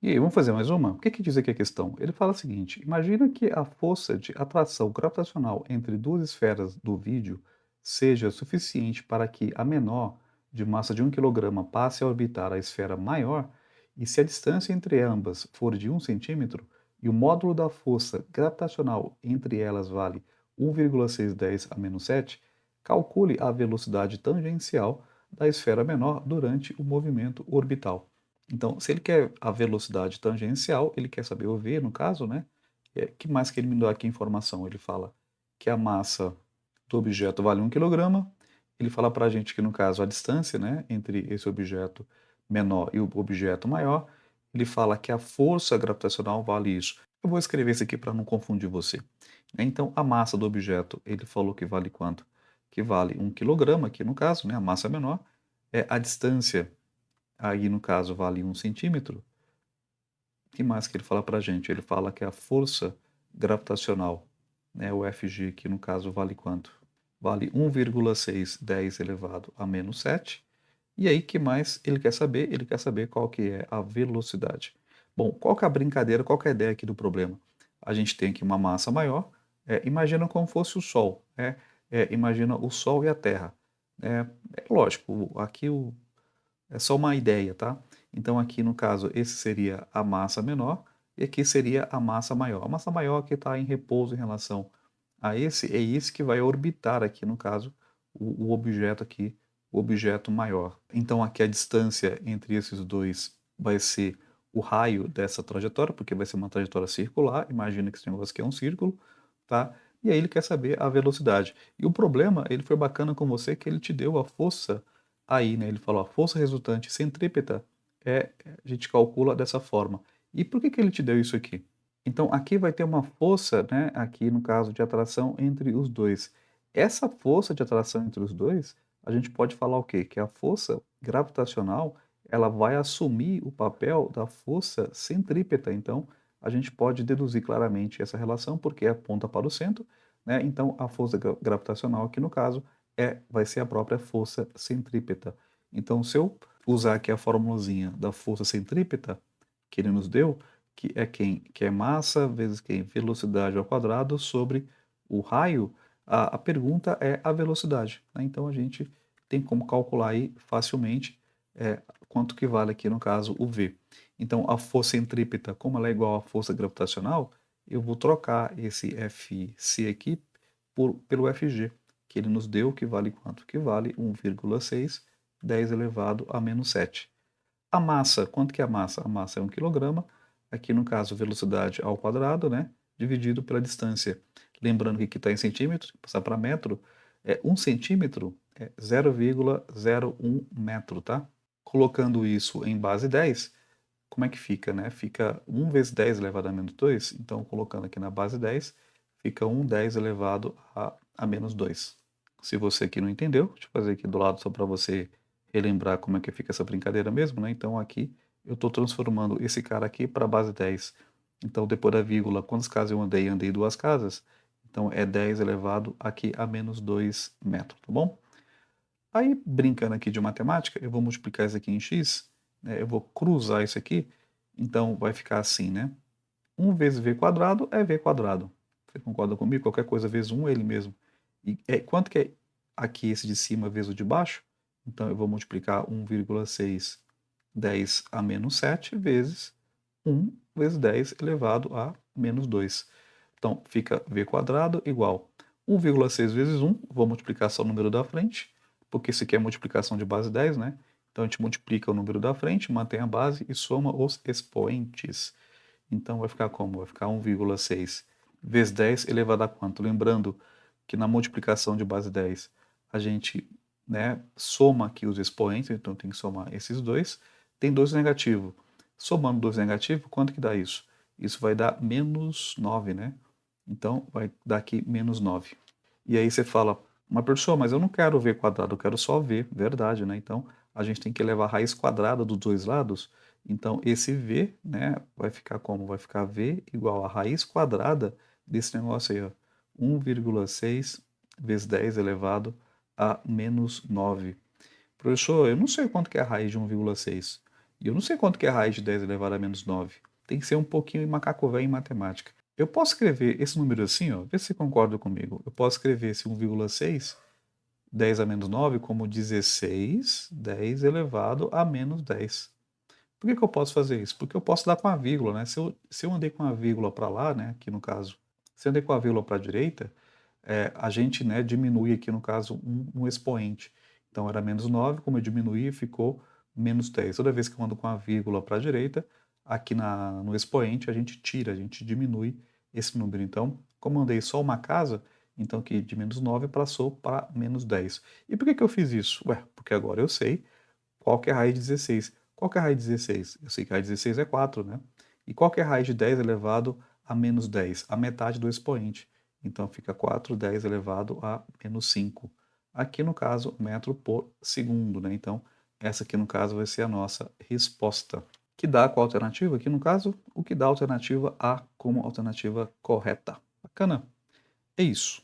E aí, vamos fazer mais uma? O que que diz aqui a questão? Ele fala o seguinte: imagina que a força de atração gravitacional entre duas esferas do vídeo seja suficiente para que a menor, de massa de 1 kg, passe a orbitar a esfera maior, e se a distância entre ambas for de 1 cm e o módulo da força gravitacional entre elas vale 1,610 a menos 7, calcule a velocidade tangencial da esfera menor durante o movimento orbital. Então, se ele quer a velocidade tangencial, ele quer saber o v, no caso, né? Que mais que ele me dá aqui informação? Ele fala que a massa do objeto vale 1 kg. Ele fala para a gente que, no caso, a distância, né, entre esse objeto menor e o objeto maior. Ele fala que a força gravitacional vale isso. Eu vou escrever isso aqui para não confundir você. Então, a massa do objeto, ele falou que vale quanto? Que vale 1 kg, aqui no caso, né, a massa menor. A distância, aí no caso, vale 1 cm. O que mais que ele fala para a gente? Ele fala que a força gravitacional, né, o Fg, que no caso vale quanto? Vale 1,610 elevado a menos 7. E aí, que mais ele quer saber? Ele quer saber qual que é a velocidade. Bom, qual que é a brincadeira, qual que é a ideia aqui do problema? A gente tem aqui uma massa maior, imagina como fosse o Sol, imagina o Sol e a Terra. Lógico, aqui é só uma ideia, tá? Então aqui no caso, esse seria a massa menor e aqui seria a massa maior. A massa maior que está em repouso em relação a esse, é esse que vai orbitar aqui no caso o objeto aqui, o objeto maior. Então aqui a distância entre esses dois vai ser o raio dessa trajetória, porque vai ser uma trajetória circular. Imagina que esse negócio aqui é um círculo, tá? E aí ele quer saber a velocidade. E o problema, ele foi bacana com você que ele te deu a força aí, né? Ele falou, a força resultante centrípeta a gente calcula dessa forma. E por que que ele te deu isso aqui? Então, aqui vai ter uma força, né, aqui no caso de atração entre os dois. Essa força de atração entre os dois, a gente pode falar o quê? Que a força gravitacional, ela vai assumir o papel da força centrípeta. Então, a gente pode deduzir claramente essa relação, porque aponta para o centro, né? Então, a força gravitacional aqui no caso vai ser a própria força centrípeta. Então, se eu usar aqui a formulazinha da força centrípeta que ele nos deu, que é quem? Que é massa vezes quem? Velocidade ao quadrado sobre o raio. A pergunta é a velocidade, né? Então a gente tem como calcular aí facilmente quanto que vale aqui no caso o V. Então a força centrípeta, como ela é igual à força gravitacional, eu vou trocar esse Fc aqui pelo Fg, que ele nos deu, que vale quanto? Que vale 1,610 elevado a menos 7. A massa, quanto que é a massa? A massa é 1 kg, aqui no caso velocidade ao quadrado, né, dividido pela distância. Lembrando que aqui está em centímetros, passar para metro, 1 cm é 0,01 metro, tá? Colocando isso em base 10, como é que fica, né? Fica 1 vezes 10 elevado a menos 2, então colocando aqui na base 10, fica 1/10 elevado a menos 2. Se você aqui não entendeu, deixa eu fazer aqui do lado só para você relembrar como é que fica essa brincadeira mesmo, né? Então aqui eu estou transformando esse cara aqui para a base 10. Então depois da vírgula, quantas casas eu andei? Andei duas casas. Então é 10 elevado aqui a menos 2 metros, tá bom? Aí, brincando aqui de matemática, eu vou multiplicar isso aqui em x, né? Eu vou cruzar isso aqui, então vai ficar assim, né? 1 vezes v quadrado é v quadrado. Você concorda comigo? Qualquer coisa vezes 1 é ele mesmo. E quanto que é aqui esse de cima vezes o de baixo? Então eu vou multiplicar 1,610 a menos 7 vezes 1 vezes 10 elevado a menos 2. Então fica v quadrado igual 1,6 vezes 1, vou multiplicar só o número da frente, porque isso aqui é multiplicação de base 10, né? Então a gente multiplica o número da frente, mantém a base e soma os expoentes. Então vai ficar como? Vai ficar 1,6 vezes 10 elevado a quanto? Lembrando que na multiplicação de base 10 a gente, né, soma aqui os expoentes, então tem que somar esses dois. Tem dois negativos. Somando dois negativos, quanto que dá isso? Isso vai dar menos 9, né? Então vai dar aqui menos 9. E aí você fala, uma pessoa, mas eu não quero v quadrado, eu quero só v, verdade, né? Então a gente tem que levar a raiz quadrada dos dois lados. Então esse v, né, vai ficar como? Vai ficar v igual a raiz quadrada desse negócio aí, ó, 1,6 vezes 10 elevado a menos 9. Professor, eu não sei quanto que é a raiz de 1,6. E eu não sei quanto que é a raiz de 10 elevado a menos 9. Tem que ser um pouquinho macaco velho em matemática. Eu posso escrever esse número assim, ó, vê se você concorda comigo. Eu posso escrever esse 1,6, 10 a menos 9, como 16, 10 elevado a menos 10. Por que que eu posso fazer isso? Porque eu posso dar com a vírgula, né? Se eu andei com a vírgula para lá, né, aqui no caso, se eu andei com a vírgula para a direita, a gente, né, diminui aqui no caso um expoente. Então era menos 9, como eu diminuí, ficou menos 10. Toda vez que eu ando com a vírgula para a direita, aqui no expoente a gente tira, a gente diminui esse número. Então, como eu andei só uma casa, então aqui de menos 9 passou para menos 10. E por que que eu fiz isso? Ué, porque agora eu sei qual que é a raiz de 16. Qual que é a raiz de 16? Eu sei que a raiz de 16 é 4, né? E qual que é a raiz de 10 elevado a menos 10? A metade do expoente. Então fica 4, 10 elevado a menos 5. Aqui no caso, metro por segundo, né? Então, essa aqui no caso vai ser a nossa resposta. Que dá qual alternativa? Aqui no caso, o que dá a alternativa A como alternativa correta. Bacana? É isso.